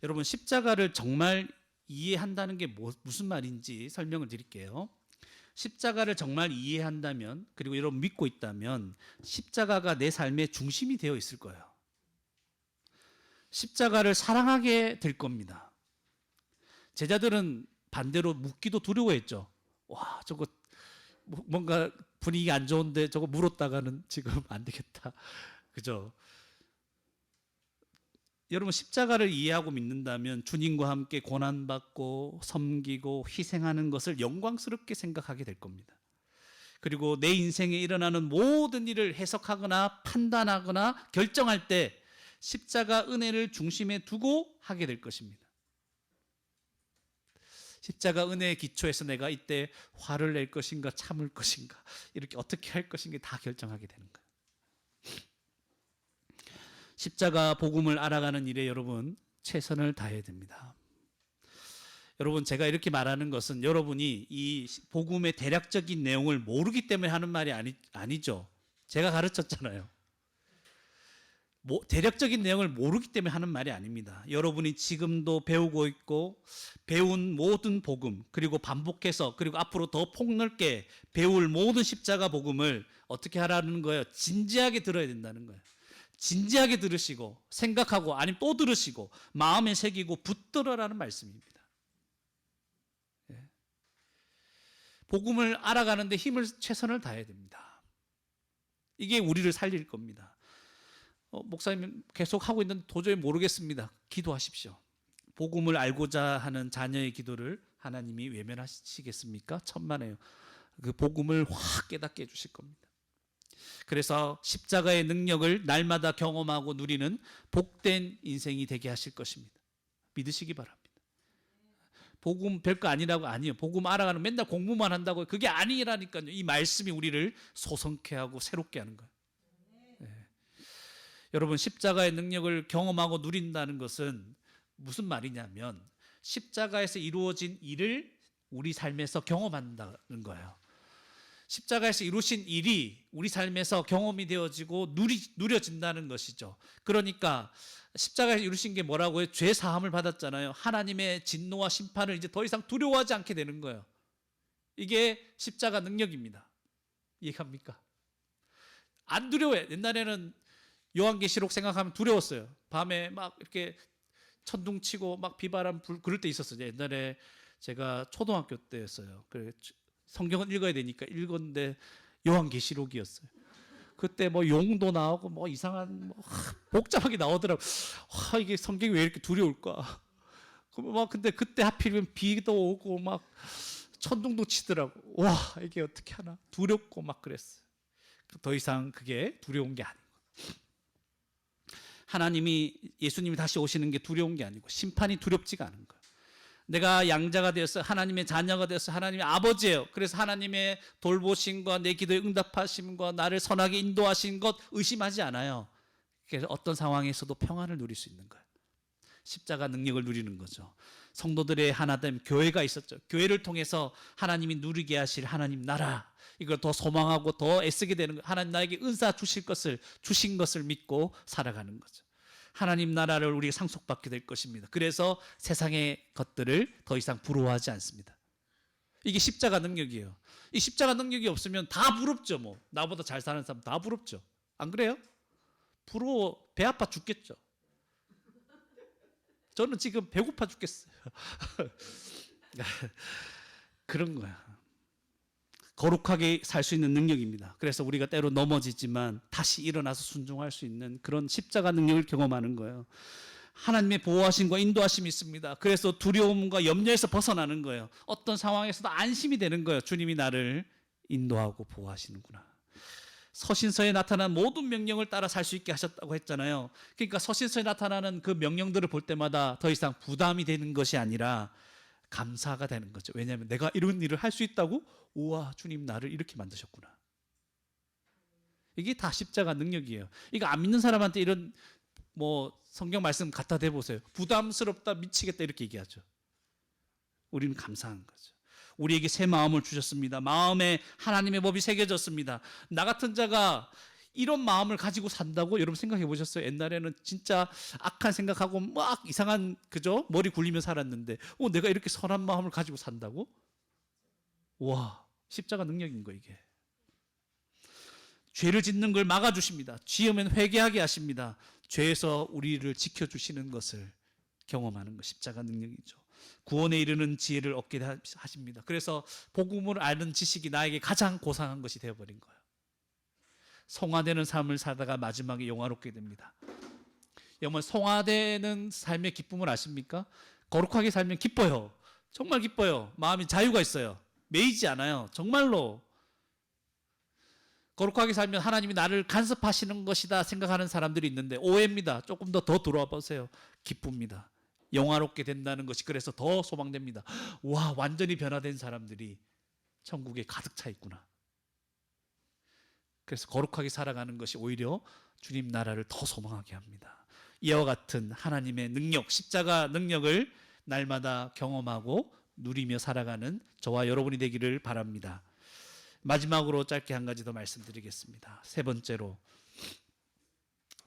여러분, 십자가를 정말 이해한다는 게 무슨 말인지 설명을 드릴게요. 십자가를 정말 이해한다면, 그리고 여러분 믿고 있다면 십자가가 내 삶의 중심이 되어 있을 거예요. 십자가를 사랑하게 될 겁니다. 제자들은 반대로 묻기도 두려워했죠. 와, 저거 뭔가 분위기 안 좋은데 저거 물었다가는 지금 안 되겠다. 그죠? 여러분, 십자가를 이해하고 믿는다면 주님과 함께 고난받고 섬기고 희생하는 것을 영광스럽게 생각하게 될 겁니다. 그리고 내 인생에 일어나는 모든 일을 해석하거나 판단하거나 결정할 때 십자가 은혜를 중심에 두고 하게 될 것입니다. 십자가 은혜의 기초에서 내가 이때 화를 낼 것인가 참을 것인가, 이렇게 어떻게 할 것인가 다 결정하게 되는 거예요. 십자가 복음을 알아가는 일에 여러분 최선을 다해야 됩니다. 여러분, 제가 이렇게 말하는 것은 여러분이 이 복음의 대략적인 내용을 모르기 때문에 하는 말이 아니죠. 제가 가르쳤잖아요. 대략적인 내용을 모르기 때문에 하는 말이 아닙니다. 여러분이 지금도 배우고 있고 배운 모든 복음, 그리고 반복해서 그리고 앞으로 더 폭넓게 배울 모든 십자가 복음을 어떻게 하라는 거예요? 진지하게 들어야 된다는 거예요. 진지하게 들으시고 생각하고 아니면 또 들으시고 마음에 새기고 붙들어라는 말씀입니다. 복음을 알아가는데 최선을 다해야 됩니다. 이게 우리를 살릴 겁니다. 목사님 계속 하고 있는데 도저히 모르겠습니다. 기도하십시오. 복음을 알고자 하는 자녀의 기도를 하나님이 외면하시겠습니까? 천만에요. 그 복음을 확 깨닫게 해주실 겁니다. 그래서 십자가의 능력을 날마다 경험하고 누리는 복된 인생이 되게 하실 것입니다. 믿으시기 바랍니다. 복음 별거 아니라고. 아니에요. 복음 알아가는 맨날 공부만 한다고. 그게 아니라니까요. 이 말씀이 우리를 소성케 하고 새롭게 하는 거예요. 네. 여러분, 십자가의 능력을 경험하고 누린다는 것은 무슨 말이냐면 십자가에서 이루어진 일을 우리 삶에서 경험한다는 거예요. 십자가에서 이루신 일이 우리 삶에서 경험이 되어지고 누려진다는 것이죠. 그러니까 십자가에서 이루신 게 뭐라고요? 죄 사함을 받았잖아요. 하나님의 진노와 심판을 이제 더 이상 두려워하지 않게 되는 거예요. 이게 십자가 능력입니다. 이해갑니까? 안 두려워해. 옛날에는 요한계시록 생각하면 두려웠어요. 밤에 막 이렇게 천둥치고 막 비바람 불 그럴 때 있었어요. 옛날에 제가 초등학교 때였어요. 그래 성경은 읽어야 되니까 읽었는데 요한계시록이었어요. 그때 뭐 용도 나오고 뭐 이상한 뭐 복잡하게 나오더라고. 와, 이게 성경이 왜 이렇게 두려울까? 막 근데 그때 하필이면 비도 오고 막 천둥도 치더라고. 와, 이게 어떻게 하나? 두렵고 막 그랬어요. 더 이상 그게 두려운 게 아니고. 하나님이 예수님이 다시 오시는 게 두려운 게 아니고 심판이 두렵지가 않은 거예요. 내가 양자가 되어서 하나님의 자녀가 되어서 하나님의 아버지예요. 그래서 하나님의 돌보심과 내 기도에 응답하심과 나를 선하게 인도하신 것 의심하지 않아요. 그래서 어떤 상황에서도 평안을 누릴 수 있는 거예요. 십자가 능력을 누리는 거죠. 성도들의 하나됨, 교회가 있었죠. 교회를 통해서 하나님이 누리게 하실 하나님 나라, 이걸 더 소망하고 더 애쓰게 되는 거예요. 하나님 나에게 은사 주신 것을 믿고 살아가는 거죠. 하나님 나라를 우리가 상속받게 될 것입니다. 그래서 세상의 것들을 더 이상 부러워하지 않습니다. 이게 십자가 능력이에요. 이 십자가 능력이 없으면 다 부럽죠. 뭐 나보다 잘 사는 사람 다 부럽죠. 안 그래요? 부러워, 배 아파 죽겠죠. 저는 지금 배고파 죽겠어요. 그런 거야. 거룩하게 살 수 있는 능력입니다. 그래서 우리가 때로 넘어지지만 다시 일어나서 순종할 수 있는 그런 십자가 능력을 경험하는 거예요. 하나님의 보호하심과 인도하심이 있습니다. 그래서 두려움과 염려에서 벗어나는 거예요. 어떤 상황에서도 안심이 되는 거예요. 주님이 나를 인도하고 보호하시는구나. 서신서에 나타난 모든 명령을 따라 살 수 있게 하셨다고 했잖아요. 그러니까 서신서에 나타나는 그 명령들을 볼 때마다 더 이상 부담이 되는 것이 아니라 감사가 되는 거죠. 왜냐하면 내가 이런 일을 할 수 있다고? 우와, 주님 나를 이렇게 만드셨구나. 이게 다 십자가 능력이에요. 이거 안 믿는 사람한테 이런 뭐 성경 말씀 갖다 대보세요. 부담스럽다, 미치겠다 이렇게 얘기하죠. 우리는 감사한 거죠. 우리에게 새 마음을 주셨습니다. 마음에 하나님의 법이 새겨졌습니다. 나 같은 자가 이런 마음을 가지고 산다고 여러분 생각해 보셨어요? 옛날에는 진짜 악한 생각하고 막 이상한 그죠? 머리 굴리며 살았는데 내가 이렇게 선한 마음을 가지고 산다고? 와, 십자가 능력인 거 이게. 죄를 짓는 걸 막아주십니다. 지으면 회개하게 하십니다. 죄에서 우리를 지켜주시는 것을 경험하는 것, 십자가 능력이죠. 구원에 이르는 지혜를 얻게 하십니다. 그래서 복음을 아는 지식이 나에게 가장 고상한 것이 되어버린 거예요. 성화되는 삶을 살다가 마지막에 영화롭게 됩니다. 여러분, 성화되는 삶의 기쁨을 아십니까? 거룩하게 살면 기뻐요. 정말 기뻐요. 마음이 자유가 있어요. 매이지 않아요. 정말로. 거룩하게 살면 하나님이 나를 간섭하시는 것이다 생각하는 사람들이 있는데 오해입니다. 조금 더 돌아와 보세요. 기쁩니다. 영화롭게 된다는 것이 그래서 더 소망됩니다. 와, 완전히 변화된 사람들이 천국에 가득 차 있구나. 그래서 거룩하게 살아가는 것이 오히려 주님 나라를 더 소망하게 합니다. 이와 같은 하나님의 능력, 십자가 능력을 날마다 경험하고 누리며 살아가는 저와 여러분이 되기를 바랍니다. 마지막으로 짧게 한 가지 더 말씀드리겠습니다. 세 번째로,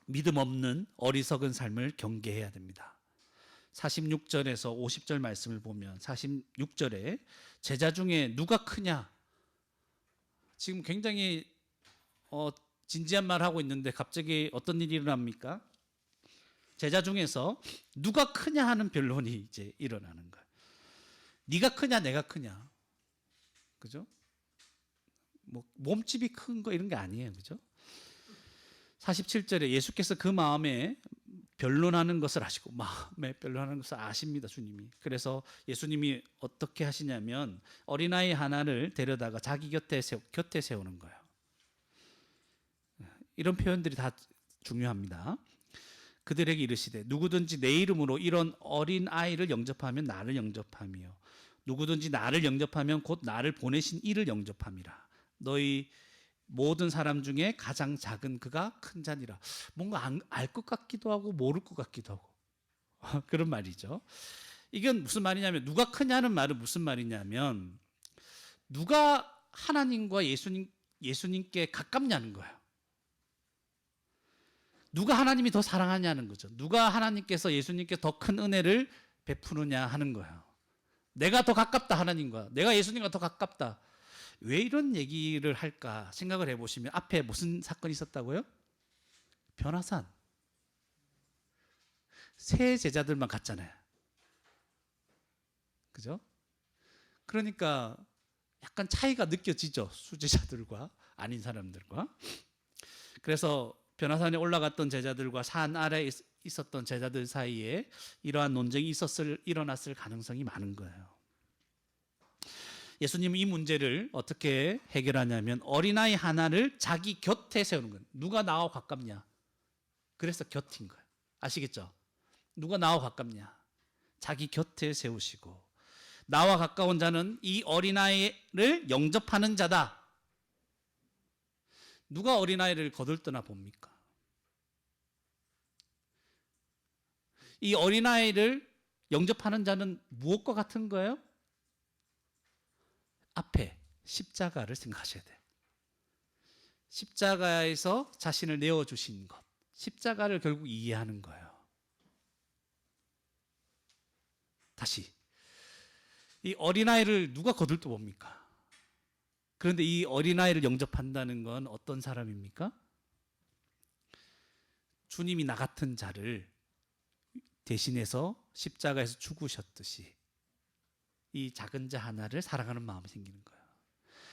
믿음 없는 어리석은 삶을 경계해야 됩니다. 46절에서 50절 말씀을 보면 46절에 제자 중에 누가 크냐? 지금 굉장히 진지한 말 하고 있는데 갑자기 어떤 일이 일어납니까? 제자 중에서 누가 크냐 하는 변론이 이제 일어나는 거예요. 네가 크냐 내가 크냐, 그죠? 뭐 몸집이 큰 거 이런 게 아니에요, 그죠? 47절에 예수께서 그 마음에 변론하는 것을 아시고 마음에 변론하는 것을 아십니다, 주님이. 그래서 예수님이 어떻게 하시냐면 어린아이 하나를 데려다가 자기 곁에 세우는 거예요. 이런 표현들이 다 중요합니다. 그들에게 이르시되 누구든지 내 이름으로 이런 어린 아이를 영접하면 나를 영접함이요 누구든지 나를 영접하면 곧 나를 보내신 이를 영접함이라. 너희 모든 사람 중에 가장 작은 그가 큰 자니라. 뭔가 알 것 같기도 하고 모를 것 같기도 하고 그런 말이죠. 이건 무슨 말이냐면, 누가 크냐는 말은 무슨 말이냐면 누가 하나님과 예수님께 가깝냐는 거예요. 누가 하나님이 더 사랑하냐는 거죠. 누가 하나님께서 예수님께 더 큰 은혜를 베푸느냐 하는 거예요. 내가 더 가깝다, 하나님과. 내가 예수님과 더 가깝다. 왜 이런 얘기를 할까 생각을 해보시면 앞에 무슨 사건이 있었다고요? 변화산. 새 제자들만 갔잖아요. 그죠? 그러니까 약간 차이가 느껴지죠. 수제자들과 아닌 사람들과. 그래서 변화산에 올라갔던 제자들과 산 아래에 있었던 제자들 사이에 이러한 논쟁이 일어났을 가능성이 많은 거예요. 예수님은 이 문제를 어떻게 해결하냐면 어린아이 하나를 자기 곁에 세우는 거예요. 누가 나와 가깝냐? 그래서 곁인 거예요. 아시겠죠? 누가 나와 가깝냐? 자기 곁에 세우시고, 나와 가까운 자는 이 어린아이를 영접하는 자다. 누가 어린아이를 거들떠나 봅니까? 이 어린아이를 영접하는 자는 무엇과 같은 거예요? 앞에 십자가를 생각하셔야 돼요. 십자가에서 자신을 내어주신 것, 십자가를 결국 이해하는 거예요. 다시, 이 어린아이를 누가 거들떠 봅니까? 그런데 이 어린아이를 영접한다는 건 어떤 사람입니까? 주님이 나 같은 자를 대신해서 십자가에서 죽으셨듯이 이 작은 자 하나를 사랑하는 마음이 생기는 거예요.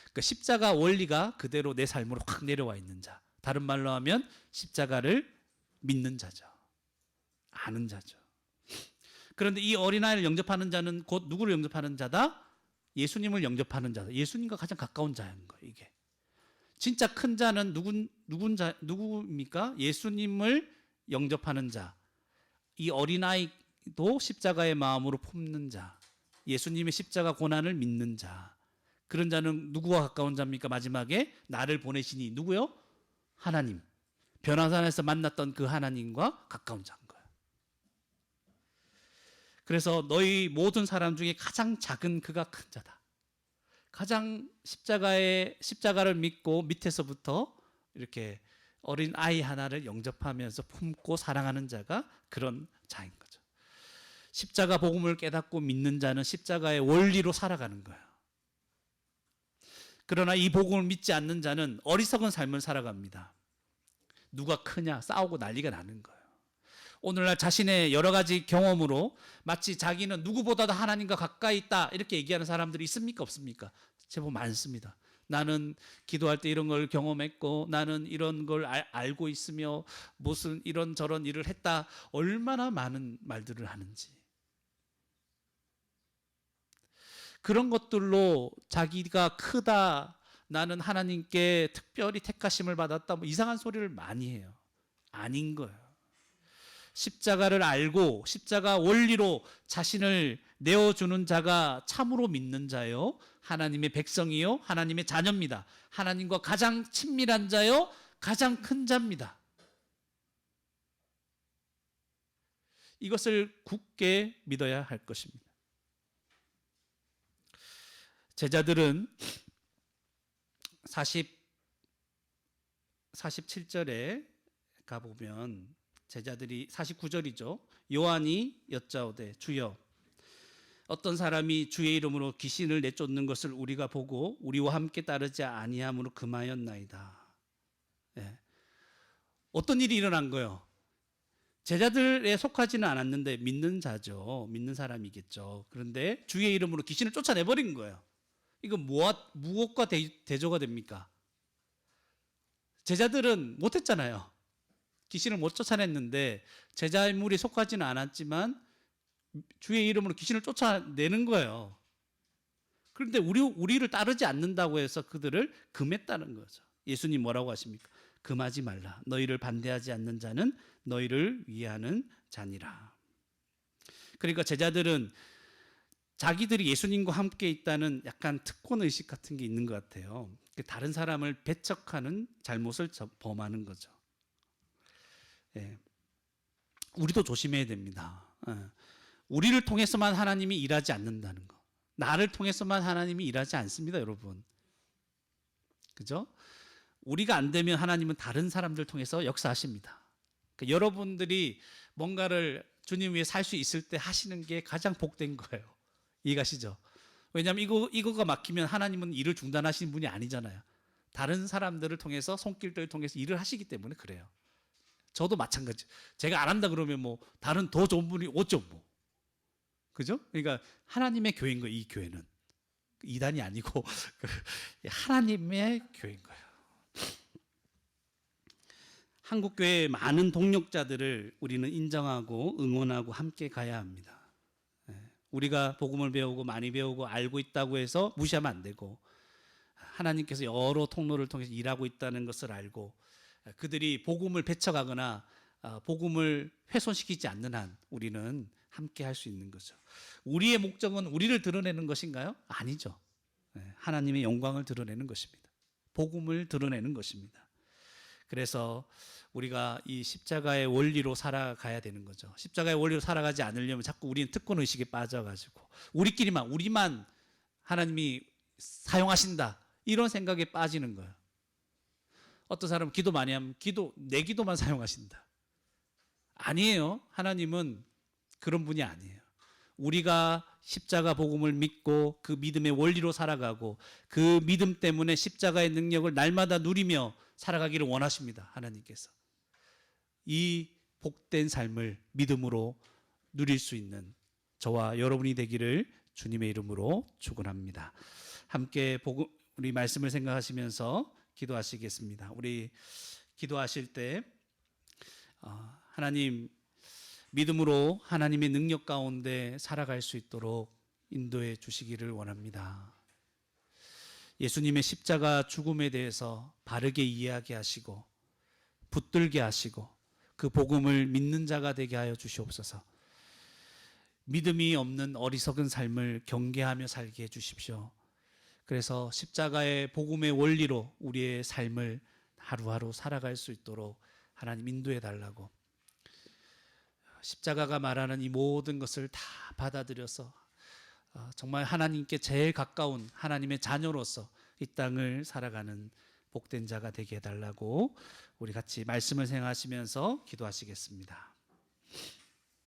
그러니까 십자가 원리가 그대로 내 삶으로 확 내려와 있는 자. 다른 말로 하면 십자가를 믿는 자죠. 아는 자죠. 그런데 이 어린아이를 영접하는 자는 곧 누구를 영접하는 자다? 예수님을 영접하는 자다. 예수님과 가장 가까운 자인 거예요, 이게. 진짜 큰 자는 누구입니까? 예수님을 영접하는 자. 이 어린아이도 십자가의 마음으로 품는 자. 예수님의 십자가 고난을 믿는 자. 그런 자는 누구와 가까운 자입니까? 마지막에 나를 보내시니 누구요? 하나님. 변화산에서 만났던 그 하나님과 가까운 자인 거예요. 그래서 너희 모든 사람 중에 가장 작은 그가 큰 자다. 가장 십자가를 믿고 밑에서부터 이렇게 어린 아이 하나를 영접하면서 품고 사랑하는 자가 그런 자인 거죠. 십자가 복음을 깨닫고 믿는 자는 십자가의 원리로 살아가는 거예요. 그러나 이 복음을 믿지 않는 자는 어리석은 삶을 살아갑니다. 누가 크냐 싸우고 난리가 나는 거예요. 오늘날 자신의 여러 가지 경험으로 마치 자기는 누구보다도 하나님과 가까이 있다 이렇게 얘기하는 사람들이 있습니까? 없습니까? 제법 많습니다. 나는 기도할 때 이런 걸 경험했고 나는 이런 걸 알고 있으며 무슨 이런저런 일을 했다. 얼마나 많은 말들을 하는지. 그런 것들로 자기가 크다, 나는 하나님께 특별히 택하심을 받았다, 뭐 이상한 소리를 많이 해요. 아닌 거예요. 십자가를 알고 십자가 원리로 자신을 내어주는 자가 참으로 믿는 자요, 하나님의 백성이요, 하나님의 자녀입니다. 하나님과 가장 친밀한 자요, 가장 큰 자입니다. 이것을 굳게 믿어야 할 것입니다. 제자들은 47절에 가보면 제자들이 49절이죠. 요한이 여짜오되 주여 어떤 사람이 주의 이름으로 귀신을 내쫓는 것을 우리가 보고 우리와 함께 따르지 아니함으로 금하였나이다. 네. 어떤 일이 일어난 거예요? 제자들에 속하지는 않았는데 믿는 자죠. 믿는 사람이겠죠. 그런데 주의 이름으로 귀신을 쫓아내버린 거예요. 이거 무엇과 대조가 됩니까? 제자들은 못했잖아요. 귀신을 못 쫓아냈는데 제자의 무리에 속하지는 않았지만 주의 이름으로 귀신을 쫓아내는 거예요. 그런데 우리를 따르지 않는다고 해서 그들을 금했다는 거죠. 예수님 뭐라고 하십니까? 금하지 말라. 너희를 반대하지 않는 자는 너희를 위하는 자니라. 그러니까 제자들은 자기들이 예수님과 함께 있다는 약간 특권의식 같은 게 있는 것 같아요. 다른 사람을 배척하는 잘못을 범하는 거죠. 예. 우리도 조심해야 됩니다. 예. 우리를 통해서만 하나님이 일하지 않는다는 거. 나를 통해서만 하나님이 일하지 않습니다, 여러분. 그죠? 우리가 안 되면 하나님은 다른 사람들 통해서 역사하십니다. 그러니까 여러분들이 뭔가를 주님 위해 살 수 있을 때 하시는 게 가장 복된 거예요. 이해가시죠? 왜냐하면 이거가 막히면 하나님은 일을 중단하시는 분이 아니잖아요. 다른 사람들을 통해서 손길들을 통해서 일을 하시기 때문에 그래요. 저도 마찬가지. 제가 안 한다 그러면 뭐 다른 더 좋은 분이 오죠 뭐. 그죠? 그러니까 하나님의 교회인 거예요. 이 교회는 이단이 아니고 하나님의 교회인 거예요. 한국 교회의 많은 동력자들을 우리는 인정하고 응원하고 함께 가야 합니다. 우리가 복음을 배우고 많이 배우고 알고 있다고 해서 무시하면 안 되고, 하나님께서 여러 통로를 통해서 일하고 있다는 것을 알고 그들이 복음을 배척하거나 복음을 훼손시키지 않는 한 우리는 함께 할 수 있는 거죠. 우리의 목적은 우리를 드러내는 것인가요? 아니죠. 하나님의 영광을 드러내는 것입니다. 복음을 드러내는 것입니다. 그래서 우리가 이 십자가의 원리로 살아가야 되는 거죠. 십자가의 원리로 살아가지 않으려면 자꾸 우리는 특권의식에 빠져가지고 우리만 하나님이 사용하신다 이런 생각에 빠지는 거예요. 어떤 사람은 기도 많이 하면 내 기도만 사용하신다. 아니에요. 하나님은 그런 분이 아니에요. 우리가 십자가 복음을 믿고 그 믿음의 원리로 살아가고 그 믿음 때문에 십자가의 능력을 날마다 누리며 살아가기를 원하십니다. 하나님께서. 이 복된 삶을 믿음으로 누릴 수 있는 저와 여러분이 되기를 주님의 이름으로 축원합니다. 함께 우리 말씀을 생각하시면서 기도하시겠습니다. 우리 기도하실 때 하나님 믿음으로 하나님의 능력 가운데 살아갈 수 있도록 인도해 주시기를 원합니다. 예수님의 십자가 죽음에 대해서 바르게 이해하게 하시고 붙들게 하시고 그 복음을 믿는 자가 되게 하여 주시옵소서. 믿음이 없는 어리석은 삶을 경계하며 살게 해 주십시오. 그래서 십자가의 복음의 원리로 우리의 삶을 하루하루 살아갈 수 있도록 하나님 인도해 달라고, 십자가가 말하는 이 모든 것을 다 받아들여서 정말 하나님께 제일 가까운 하나님의 자녀로서 이 땅을 살아가는 복된 자가 되게 해달라고 우리 같이 말씀을 생각하시면서 기도하시겠습니다.